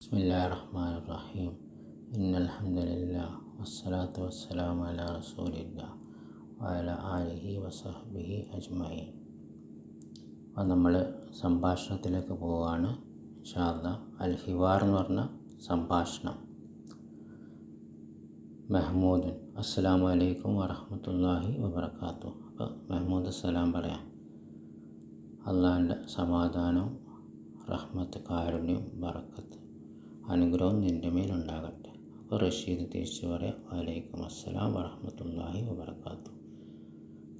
ബിസ്മില്ലാഹിർ റഹ്മാനിർ റഹീം. ഇന്നൽഹംദുലില്ലാഹ് വസ്സലാത്തു വസ്സലാമു അലാ റസൂലില്ലാഹ് വഅലാ ആലിഹി വസഹ്ബിഹി അജ്മഈൻ. അപ്പോൾ നമ്മൾ സംഭാഷണത്തിലേക്ക് പോവുകയാണ്. ഇൻഷാ അല്ലാഹ്. അൽ ഹിവാർ എന്ന് പറഞ്ഞ സംഭാഷണം. മെഹ്മൂദ് അസ്സലാമു അലൈക്കും വറഹ്മത്തുള്ളാഹി വബറകാതുഹു. അപ്പോൾ മെഹ്മൂദ് സലാം പറയാം. അള്ളാഹിൻ്റെ സമാധാനവും റഹ്മത്ത്, കാരുണ്യവും ബറക്കത്ത്, അനുഗ്രഹവും നിൻ്റെ മേലുണ്ടാകട്ടെ. അപ്പോൾ റഷീദ് തിരിച്ചു പറയാം, വലൈക്കും അസ്സലാം വറഹ്മത്തുള്ളാഹി വബറകാതുഹു.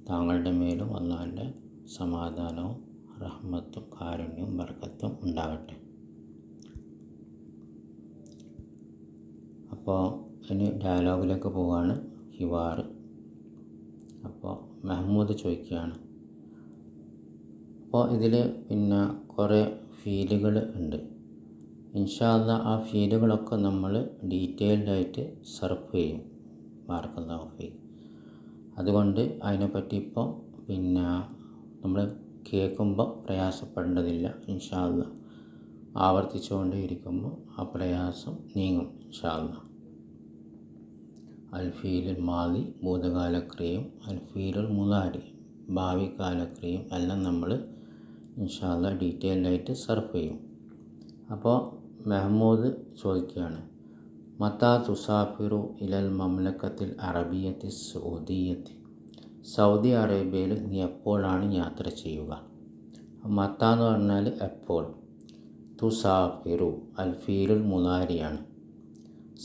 താങ്കളുടെ മേലും അള്ളാഹിൻ്റെ സമാധാനവും റഹ്മത്തും കാരുണ്യവും ബറക്കത്തും ഉണ്ടാകട്ടെ. അപ്പോൾ ഇനി ഡയലോഗിലേക്ക് പോവുകയാണ്. ഹിവാർ. അപ്പോൾ മെഹ്മൂദ് ചോദിക്കുകയാണ്. അപ്പോൾ ഇതിൽ കുറേ ഫീലുകൾ ഉണ്ട്. ഇൻഷാ അല്ലാഹ് ആ ഫീലുകളൊക്കെ നമ്മൾ ഡീറ്റെയിൽഡായിട്ട് സർഫ് ചെയ്യും. ബാറക്കല്ലാഹു ഫീക്ക്. അതുകൊണ്ട് അതിനെപ്പറ്റി ഇപ്പോൾ നമ്മൾ കേൾക്കുമ്പോൾ പ്രയാസപ്പെടേണ്ടതില്ല. ഇൻഷാ അല്ലാഹ് ആവർത്തിച്ചുകൊണ്ടേ ഇരിക്കുമ്പോൾ ആ പ്രയാസം നീങ്ങും ഇൻഷാ അല്ലാഹ്. അൽ ഫീലുൽ മാദി ഭൂതകാലക്രിയയും അൽ ഫീലുൽ മുളാരി ഭാവി കാലക്രിയയും എല്ലാം നമ്മൾ ഇൻഷാ അല്ലാഹ് ഡീറ്റെയിൽഡായിട്ട് സർഫ് ചെയ്യും. അപ്പോൾ മെഹ്മൂദ് ചോദിക്കുകയാണ്, മത്താ തുസാഫിറു ഇലൽ മംലക്കത്തിൽ അറബിയത്തി സൗദിയത്തി. സൗദി അറേബ്യയിൽ നീ എപ്പോഴാണ് യാത്ര ചെയ്യുക? മത്ത എന്ന് പറഞ്ഞാൽ എപ്പോൾ. തുസാഫിറു അൽ ഫീലുൽ മുളാരിയാണ്.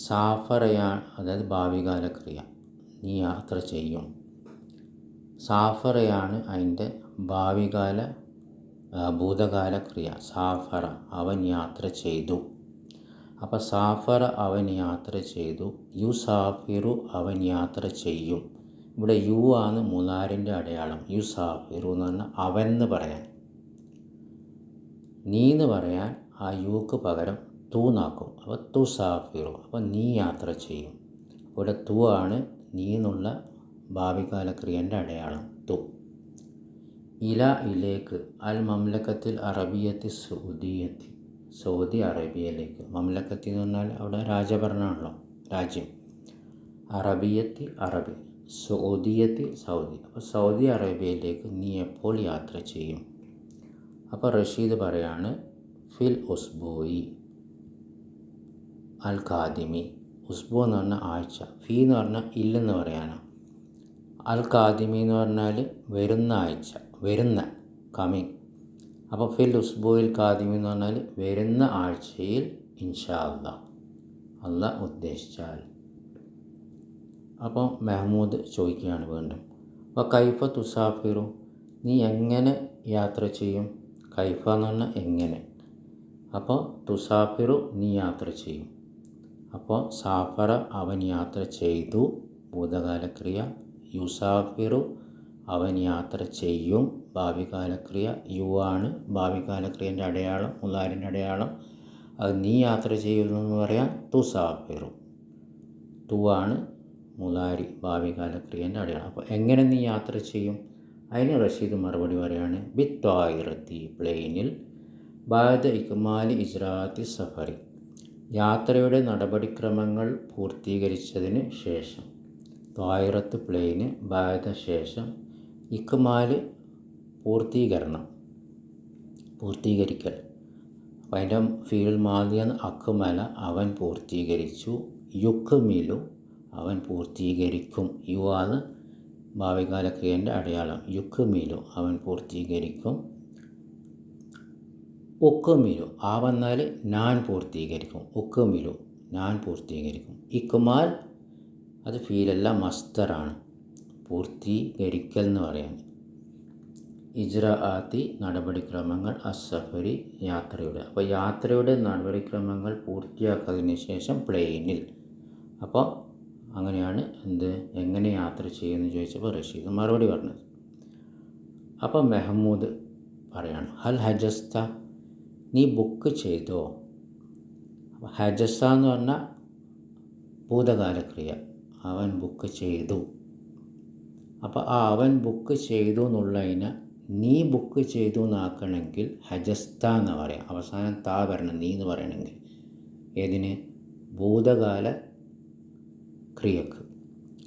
സാഫറയാണ്, അതായത് ഭാവികാലക്രിയ. നീ യാത്ര ചെയ്യും. സാഫറയാണ് അതിൻ്റെ ഭൂതകാല ക്രിയ. സാഫറ അവൻ യാത്ര ചെയ്തു. അപ്പോൾ സാഫറ അവൻ യാത്ര ചെയ്തു. യു സാഫിറു അവൻ യാത്ര ചെയ്യും. ഇവിടെ യു ആണ് മുളാരിൻ്റെ അടയാളം. യു സാഫിറു എന്ന് പറഞ്ഞാൽ അവൻ എന്ന് പറയാൻ, നീ എന്ന് പറയാൻ ആ യുക്ക് പകരം തു നാക്കും. അപ്പോൾ തു സാഫിറു, അപ്പോൾ നീ യാത്ര ചെയ്യും. ഇവിടെ തു ആണ് നീ എന്നുള്ള ഭാവികാലക്രിയൻ്റെ അടയാളം. തു. ഇല ഇലേക്ക് അൽ മംലക്കത്തിൽ അറബിയത്തി സൗദിയത്തി. സൗദി അറേബ്യയിലേക്ക്. മംലക്കത്തി എന്ന് പറഞ്ഞാൽ അവിടെ രാജഭരണമാണല്ലോ, രാജ്യം. അറബിയത്തി അറബി, സൗദിയത്തി സൗദി. അപ്പോൾ സൗദി അറേബ്യയിലേക്ക് നീ എപ്പോൾ യാത്ര ചെയ്യും? അപ്പോൾ റഷീദ് പറയാണ്, ഫിൽ ഉസ്ബൂയി അൽ ഖാദിമി. ഉസ്ബു എന്ന് പറഞ്ഞാൽ ആഴ്ച, ഫീ എന്ന് പറഞ്ഞാൽ ഇല്ലെന്ന് പറയാനാണ്. അൽ ഖാദിമി എന്ന് പറഞ്ഞാൽ വരുന്ന ആഴ്ച, വരുന്ന, കമ്മിങ്. അപ്പോൾ ഫിൽ ഉസ്ബുയിൽ ഖാദിമി എന്ന് പറഞ്ഞാൽ വരുന്ന ആഴ്ചയിൽ ഇൻഷാ അല്ലാഹ്, അല്ലാഹ് ഉദ്ദേശിച്ചാൽ. അപ്പോൾ മെഹ്മൂദ് ചോദിക്കുകയാണ് വീണ്ടും, അപ്പോൾ കൈഫ തുസാഫിറു, നീ എങ്ങനെ യാത്ര ചെയ്യും? കൈഫ എന്ന് പറഞ്ഞാൽ എങ്ങനെ. അപ്പോൾ തുസാഫിറു നീ യാത്ര ചെയ്യും. അപ്പോൾ സാഫറ അവൻ യാത്ര ചെയ്തു, ഭൂതകാലക്രിയ. യുസാഫിറു അവൻ യാത്ര ചെയ്യും, ഭാവികാലക്രിയ. യു ആണ് ഭാവികാലക്രിയൻ്റെ അടയാളം, മുളാരിൻ്റെ അടയാളം. അത് നീ യാത്ര ചെയ്യുന്നു എന്ന് പറയാൻ തുസാഫിറു. തു ആണ് മുളാരി ഭാവികാലക്രിയൻ്റെ അടയാളം. അപ്പോൾ എങ്ങനെ നീ യാത്ര ചെയ്യും? അതിന് റഷീദ് മറുപടി പറയാണ്, ബിത്വായിറത്തി പ്ലെയിനിൽ ബാദ ഇക്മാലി ഇജ്രാത്തി സഫറി. യാത്രയുടെ നടപടിക്രമങ്ങൾ പൂർത്തീകരിച്ചതിന് ശേഷം. ത്വായിറത്ത് പ്ലെയിന്, ബാദ ശേഷം, ഇക്മാല് പൂർത്തീകരണം, പൂർത്തീകരിക്കൽ. അപ്പോൾ അതിൻ്റെ ഫീൽ മാദിയാണ് അക്മല അവൻ പൂർത്തീകരിച്ചു. യുക്മിലു അവൻ പൂർത്തീകരിക്കും. യു ആണ് ഭാവികാലക്രിയൻ്റെ അടയാളം. യുക്മിലു അവൻ പൂർത്തീകരിക്കും. ഉക്കുമിലു ആ വന്നാൽ ഞാൻ പൂർത്തീകരിക്കും. ഉക്കുമിലു ഞാൻ പൂർത്തീകരിക്കും. ഇക്മാൽ അത് ഫീലല്ല, മസ്തറാണ്, പൂർത്തീകരിക്കൽ എന്ന് പറയാൻ. ഇജ്രാഅത്തി നടപടിക്രമങ്ങൾ, അസ്സഫരി യാത്രയുടെ. അപ്പോൾ യാത്രയുടെ നടപടിക്രമങ്ങൾ പൂർത്തിയാക്കിയതിന് ശേഷം പ്ലെയിനിൽ. അപ്പോൾ അങ്ങനെയാണ് എങ്ങനെ യാത്ര ചെയ്യുമെന്ന് ചോദിച്ചപ്പോൾ റഷീദ് മറുപടി പറഞ്ഞത്. അപ്പോൾ മെഹ്മൂദ് പറയാണ്, ഹൽ ഹജസ്ത, നീ ബുക്ക് ചെയ്തോ? അപ്പോൾ ഹജസ എന്ന് പറഞ്ഞാൽ ഭൂതകാലക്രിയ. അവൻ ബുക്ക് ചെയ്തു. അപ്പോൾ ആ അവൻ ബുക്ക് ചെയ്തു എന്നുള്ളതിനെ നീ ബുക്ക് ചെയ്തു എന്നാക്കണമെങ്കിൽ ഹജസ്ത എന്ന് പറയാം. അവസാനം താ വരണം, നീ എന്ന് പറയണമെങ്കിൽ. ഏതിന്? ഭൂതകാല ക്രിയക്ക്.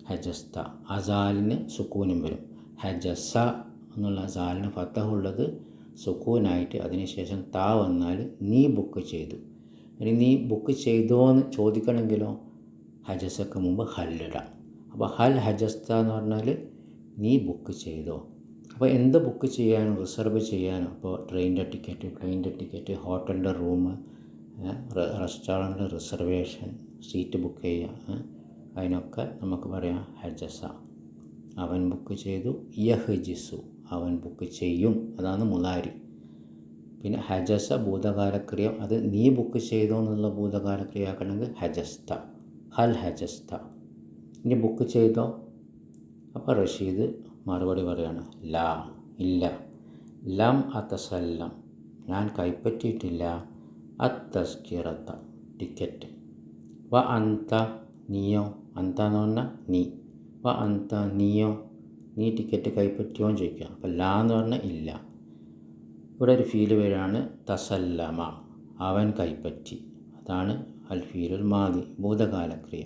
ഹജസ്ത, അസാലിന് സുക്കൂനും വരും. ഹജസ എന്നുള്ള അസാലിന് ഫത്തഹുള്ളത് സുക്കൂനായിട്ട് അതിനുശേഷം താ വന്നാൽ നീ ബുക്ക് ചെയ്തു. ഇനി നീ ബുക്ക് ചെയ്തോ എന്ന് ചോദിക്കണമെങ്കിലോ ഹജസക്ക് മുമ്പ് ഹല്ലിടാം. അപ്പോൾ ഹൽ ഹജസ്ത എന്ന് പറഞ്ഞാൽ നീ ബുക്ക് ചെയ്തോ. അപ്പോൾ എന്ത് ബുക്ക് ചെയ്യാനും റിസർവ് ചെയ്യാനും, അപ്പോൾ ട്രെയിനിൻ്റെ ടിക്കറ്റ്, പ്ലെയിനിൻ്റെ ടിക്കറ്റ്, ഹോട്ടലിൻ്റെ room, restaurant reservation, seat book ചെയ്യുക, അതിനൊക്കെ നമുക്ക് പറയാം ഹജസ. അവൻ ബുക്ക് ചെയ്തു. യഹ്ജിസു, അവൻ ബുക്ക് ചെയ്യും, അതാണ് മുലാരി. പിന്നെ ഹജസ ഭൂതകാലക്രിയ, അത് നീ ബുക്ക് ചെയ്തോ എന്നുള്ള ഭൂതകാലക്രിയ ആക്കണമെങ്കിൽ ഹജസ്ത, ഹൽ ഹജസ്ത. ഇനി ബുക്ക് ചെയ്തോ? അപ്പോൾ റഷീദ് മറുപടി പറയാണ് ലാ, ഇല്ല. ലം അതസല്ലം, ഞാൻ കൈപ്പറ്റിയിട്ടില്ല. അത്തസ്കിറത്ത, ടിക്കറ്റ്. വ അന്ത, നീയോ? അന്ത എന്ന് പറഞ്ഞാൽ നീ. വ അന്ത, നീയോ? നീ ടിക്കറ്റ് കൈപ്പറ്റിയോ എന്ന് ചോദിക്കുക. അപ്പോൾ ലാ എന്ന് പറഞ്ഞാൽ ഇല്ല. ഇവിടെ ഒരു ഫീല് വരികയാണ് തസല്ലമ, അവൻ കൈപ്പറ്റി. അതാണ് അൽ ഫീലുൽ മാദി, ഭൂതകാലക്രിയ.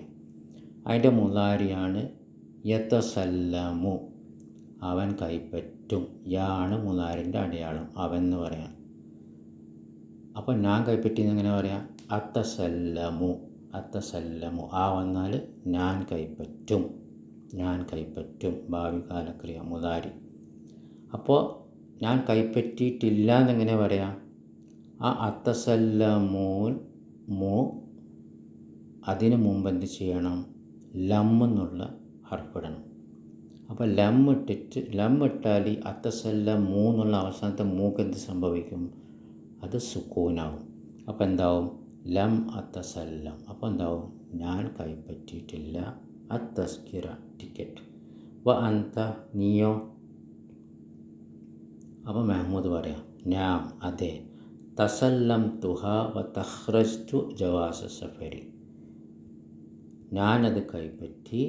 അതിൻ്റെ മുലാരിയാണ് യതസല്ലമു, അവൻ കൈപ്പറ്റും. യാണ് മുലാരിൻ്റെ അടയാളം, അവൻ എന്ന് പറയാം. അപ്പോൾ ഞാൻ കൈപ്പറ്റിയെന്ന് എങ്ങനെ പറയാം? അത്തസല്ലമു, അത്തസല്ലമു. ആ വന്നാൽ ഞാൻ കൈപ്പറ്റും, ഞാൻ കൈപ്പറ്റും, ഭാവി കാലക്രിയ മുലാരി. അപ്പോൾ ഞാൻ കൈപ്പറ്റിയിട്ടില്ല എന്നെങ്ങനെ പറയാം? ആ അത്തസല്ലമൂൻ മു അതിന് മുമ്പ് എന്ത് ചെയ്യണം? ലം എന്നുള്ള ഹർഫിടണം. അപ്പോൾ ലം ഇട്ടാൽ അത്തസല്ലമൂ എന്നുള്ള അവസാനത്തെ മൂക്ക് എന്ത് സംഭവിക്കും? അത് സുക്കൂനാവും. അപ്പോൾ എന്താവും? ലം അത്തസല്ലം. അപ്പോൾ എന്താവും? ഞാൻ കൈപ്പറ്റിയിട്ടില്ല അത്തസ്കിറ, ടിക്കറ്റ്. വ അന്ത, നീയോ? അപ്പോൾ മെഹമ്മൂദ് പറയാം ഞാൻ, അതെ. തസല്ലം തുഹ വ തഖ്റജ്തു ജവാസ സഫരി, ഞാനത് കൈപ്പറ്റി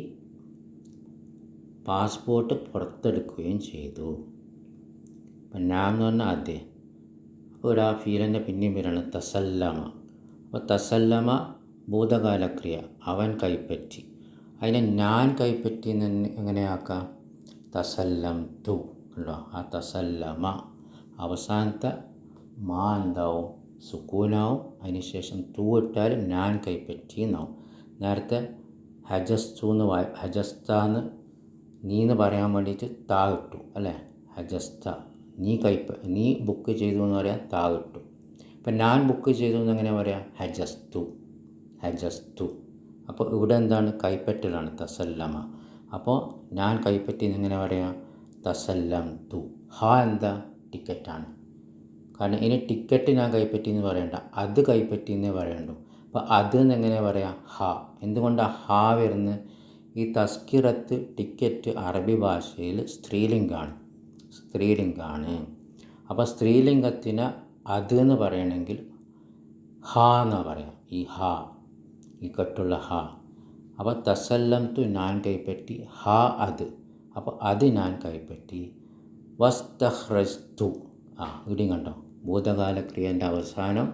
പാസ്പോർട്ട് പുറത്തെടുക്കുകയും ചെയ്തു. അപ്പം ഞാൻ എന്ന് പറഞ്ഞാൽ അതെ. അപ്പോൾ ഒരു ആ ഫീലിൻ്റെ പിന്നെയും വരണം തസല്ലമ. അപ്പോൾ തസല്ലമ ഭൂതകാലക്രിയ, അവൻ കൈപ്പറ്റി. അതിനെ ഞാൻ കൈപ്പറ്റി എന്ന് എങ്ങനെയാക്കാം? തസല്ലം തു ഉണ്ടോ? ആ തസല്ലമ അവസാനത്തെ മാ എന്താവും? സുക്കൂനാവും. അതിന് ശേഷം തൂ ഇട്ടാൽ ഞാൻ കൈപ്പറ്റി എന്നാവും. നേരത്തെ ഹജസ്തു എന്ന് ഹജസ്താന്ന് നീ എന്ന് പറയാൻ വേണ്ടിയിട്ട് താ ഇട്ടു അല്ലേ? ഹജസ്ത, നീ ബുക്ക് ചെയ്തു എന്ന് പറയാൻ താ ഇട്ടു. ഇപ്പം ഞാൻ ബുക്ക് ചെയ്തു എന്നെങ്ങനെ പറയാം? ഹജസ്തു, ഹജസ്തു. അപ്പോൾ ഇവിടെ എന്താണ്? കൈപ്പറ്റലാണ്, തസല്ലമ. അപ്പോൾ ഞാൻ കൈപ്പറ്റി എന്നെങ്ങനെ പറയാം? തസല്ലം തു. ഹാ എന്താ? ടിക്കറ്റാണ്. കാരണം ഇനി ടിക്കറ്റ് ഞാൻ കൈപ്പറ്റി എന്ന് പറയണ്ട, അത് കൈപ്പറ്റി എന്നേ പറയണ്ടു. അപ്പോൾ അത് എന്നെങ്ങനെ പറയാം? ഹാ. എന്തുകൊണ്ടാണ് ഹാ വരുന്നത്? ഈ തസ്കിറത്ത്, ടിക്കറ്റ് അറബി ഭാഷയിൽ സ്ത്രീലിംഗാണ്, സ്ത്രീലിംഗാണ്. അപ്പോൾ സ്ത്രീലിംഗത്തിന് അത് എന്ന് പറയണമെങ്കിൽ ഹാ എന്നാണ് പറയാം. ഈ ഹാ, ഈ കെട്ടുള്ള ഹാ. അപ്പോൾ തസല്ലം തു, ഞാൻ കൈപ്പറ്റി. ഹാ അത്, അപ്പോൾ അത് ഞാൻ കൈപ്പറ്റി. വസ്തഖ്റജ്തു, ഇവിടെയും കണ്ടോ? ഭൂതകാലക്രിയൻ്റെ അവസാനം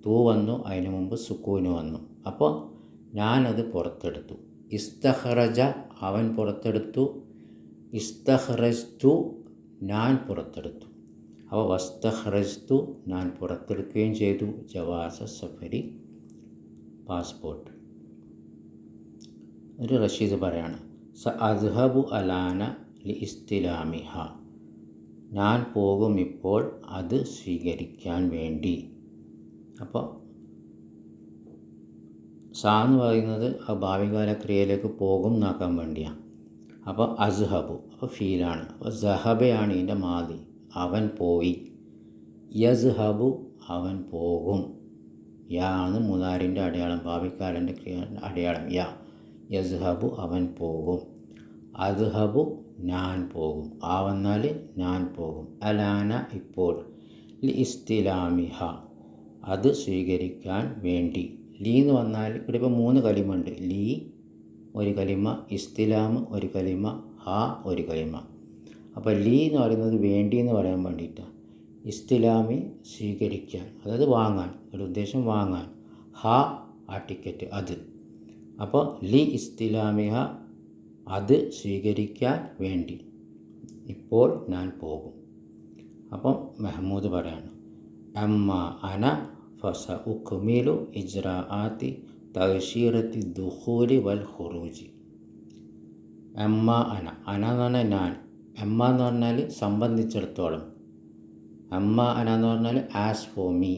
തൂ വന്നു, അതിന് മുമ്പ് സുക്കൂന് വന്നു. അപ്പോൾ ഞാനത് പുറത്തെടുത്തു. ഇസ്തഖ്റജ, അവൻ പുറത്തെടുത്തു. ഇസ്തഖ്റജ്തു, ഞാൻ പുറത്തെടുത്തു. അപ്പോൾ വസ്തഖ്റജ്തു, ഞാൻ പുറത്തെടുക്കുകയും ചെയ്തു. ജവാസ സഫരി, പാസ്പോർട്ട്. ഒരു റഷീദ് പറയാണ് സ അദ്ഹബു അലാന ലി ഇസ്തിലാമിഹ, ഞാൻ പോകും ഇപ്പോൾ അത് സ്വീകരിക്കാൻ വേണ്ടി. അപ്പോൾ സാ എന്ന് പറയുന്നത് ആ ഭാവികാല ക്രിയയിലേക്ക് പോകും എന്നാക്കാൻ വേണ്ടിയാണ്. അപ്പോൾ അസ്ഹബു, അപ്പോൾ ഫീലാണ്. അപ്പോൾ സഹബയാണ് ഇതിൻ്റെ മാതി, അവൻ പോയി. യസ്ഹബു, അവൻ പോകും. യാ ആണ് മുലാരിൻ്റെ അടയാളം, ഭാവിക്കാരൻ്റെ ക്രിയ അടയാളം യാ. യസ്ഹബു, അവൻ പോകും. അദ്ഹബു, ഞാൻ പോകും. ആ വന്നാൽ ഞാൻ പോകും. അലാന, ഇപ്പോൾ. ലി ഇസ്തിലാമിഹ, അത് സ്വീകരിക്കാൻ വേണ്ടി. ലീ എന്ന് വന്നാൽ ഇവിടെ ഇപ്പോൾ 3 കലിമുണ്ട്. ലീ ഒരു കലിമ, ഇസ്തിലാം ഒരു കലിമ, ഹാ ഒരു കലിമ. അപ്പോൾ ലീ എന്ന് പറയുന്നത് വേണ്ടി എന്ന് പറയാൻ വേണ്ടിയിട്ടാണ്. ഇസ്തിലാമി സ്വീകരിക്കാൻ, അതായത് വാങ്ങാൻ, ഒരു ഉദ്ദേശം വാങ്ങാൻ. ആ ടിക്കറ്റ് അത്. അപ്പോൾ ലി ഇസ്തിലാമിഹ അത് സ്വീകരിക്കാൻ വേണ്ടി ഇപ്പോൾ ഞാൻ പോകും. അപ്പം മെഹ്മൂദ് പറയാണ് അമ്മ അന ഫസ ഉക്മിലു ഇജ്രാആത്തി തഅ്ശീറത്തി ദുഖൂലി വൽ ഖുറൂജി. അമ്മ അന എന്ന് പറഞ്ഞാൽ ഞാൻ, അമ്മ എന്ന് പറഞ്ഞാൽ സംബന്ധിച്ചിടത്തോളം, അമ്മ അന എന്ന് പറഞ്ഞാൽ ആസ് ഫോർ മീ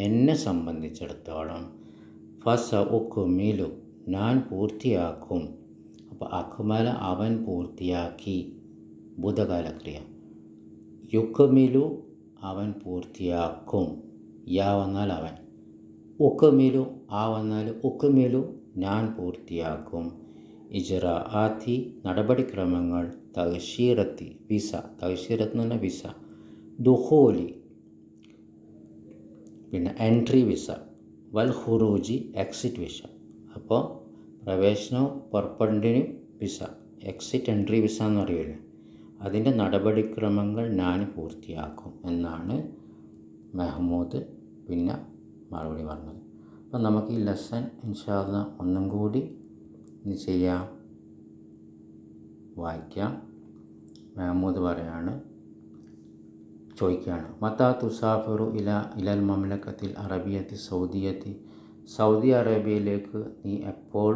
എന്നെ സംബന്ധിച്ചിടത്തോളം, ഫസ ഉക്മിലു ഞാൻ പൂർത്തിയാക്കും. അപ്പോൾ അക്മല അവൻ പൂർത്തിയാക്കി, ഭൂതകാലക്രിയ. യുക്മിലു അവൻ പൂർത്തിയാക്കും, യാ വന്നാൽ അവൻ. ഉക്മിലു ആ വന്നാൽ ഉക്മിലു ഞാൻ പൂർത്തിയാക്കും. ഇജ്റാആത്തി നടപടിക്രമങ്ങൾ, തഅ്ശീറത്തി വിസ, തഅ്ശീറത്ത് എന്ന് പറഞ്ഞാൽ വിസ, ദുഖൂലി പിന്നെ എൻട്രി വിസ, വൽ ഖുറൂജി എക്സിറ്റ് വിസ. അപ്പോൾ പ്രവേശനവും പുറപ്പെടലിന് വിസ, എക്സിറ്റ് എൻട്രി വിസ എന്ന് പറയുമല്ലോ, അതിൻ്റെ നടപടിക്രമങ്ങൾ ഞാൻ പൂർത്തിയാക്കും എന്നാണ് മെഹ്മൂദ് പിന്നെ മറുപടി പറഞ്ഞത്. അപ്പോൾ നമുക്ക് ഈ ലെസൺ ഇൻഷാ അല്ലാഹ് ഒന്നും കൂടി ഇത് ചെയ്യാം, വായിക്കാം. മെഹ്മൂദ് പറയാണ്, ചോദിക്കുകയാണ് മത്താ തുസാഫിറു ഇലൽ മംലക്കത്തിൽ അറബിയത്തി സൗദിയത്തി, സൗദി അറേബ്യയിലേക്ക് നീ എപ്പോൾ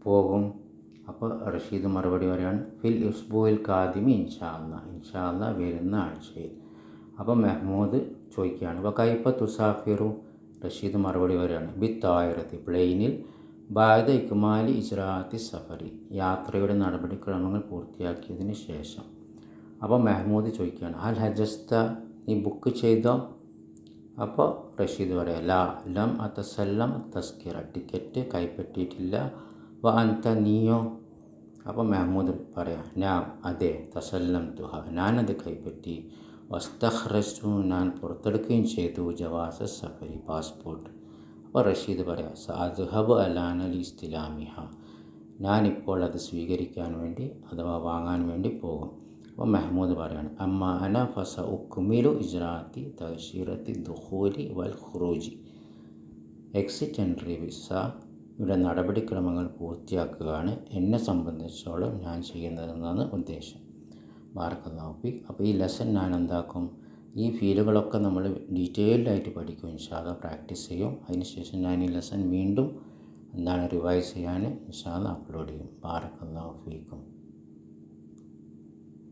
പോകും? അപ്പോൾ റഷീദ് മറുപടി പറയാണ് ഫിൽ ഉസ്ബുൽ കാദിമി ഇൻഷാ അല്ലാഹ്, ഇൻഷാ അല്ലാഹ് വരുന്ന ആഴ്ചയിൽ. അപ്പോൾ മെഹ്മൂദ് ചോദിക്കുകയാണ് അപ്പോൾ കൈഫ തുസാഫിറു, റഷീദ് മറുപടി പറയാണ് ബിത്തായിരത്തി പ്ലെയിനിൽ, ബാദ ഇക്മാലി ഇജ്റാഅത്തി സഫരി യാത്രയുടെ നടപടിക്രമങ്ങൾ പൂർത്തിയാക്കിയതിന് ശേഷം. അപ്പോൾ മെഹ്മൂദ് ചോദിക്കുകയാണ് അൽ ഹജസ്ത നീ ബുക്ക് ചെയ്തോ? അപ്പോൾ റഷീദ് പറയാം ലാ ലം അതസല്ലം തസ്കിറ ടിക്കറ്റ് കൈപ്പറ്റിയിട്ടില്ല. വ അൻത നീയോ? അപ്പോൾ മെഹ്മൂദ് പറയാം ഞാൻ അതെ, തസല്ലം തുഹ ഞാനത് കൈപ്പറ്റി, വസ്തഖ്റജ്തു ഞാൻ പുറത്തെടുക്കുകയും ചെയ്തു, ജവാസ സഫരി പാസ്പോർട്ട്. അപ്പോൾ റഷീദ് പറയാം സഅദ്ഹബു അലാനൽ ഇസ്തിലാമിഹ ഞാനിപ്പോൾ അത് സ്വീകരിക്കാൻ വേണ്ടി അഥവാ വാങ്ങാൻ വേണ്ടി പോകും. അപ്പോൾ മെഹ്മൂദ് പറയാണ് അമ്മ അന ഫസ ഉക്മിലു ഇജ്റാഅത്തി തഅ്ശീറത്തി ദുഖൂലി വൽ ഖുറൂജി എക്സിറ്റ് എൻട്രി വിസ ഇവിടെ നടപടിക്രമങ്ങൾ പൂർത്തിയാക്കുകയാണ് എന്നെ സംബന്ധിച്ചോളം ഞാൻ ചെയ്യുന്നതെന്നാണ് ഉദ്ദേശം. ബാറക്കല്ലാഹു ഫീക്. അപ്പോൾ ഈ ലെസൺ ഞാൻ എന്താക്കും, ഈ ഫീലുകളൊക്കെ നമ്മൾ ഡീറ്റെയിൽഡായിട്ട് പഠിക്കും ഇൻഷാ അല്ലാഹ്, പ്രാക്ടീസ് ചെയ്യും. അതിനുശേഷം ഞാൻ ഈ ലെസൺ വീണ്ടും റിവൈസ് ചെയ്യാൻ ഇൻഷാ അല്ലാഹ് അപ്ലോഡ് ചെയ്യും. ബാറക്കല്ലാഹു ഫീക്കും.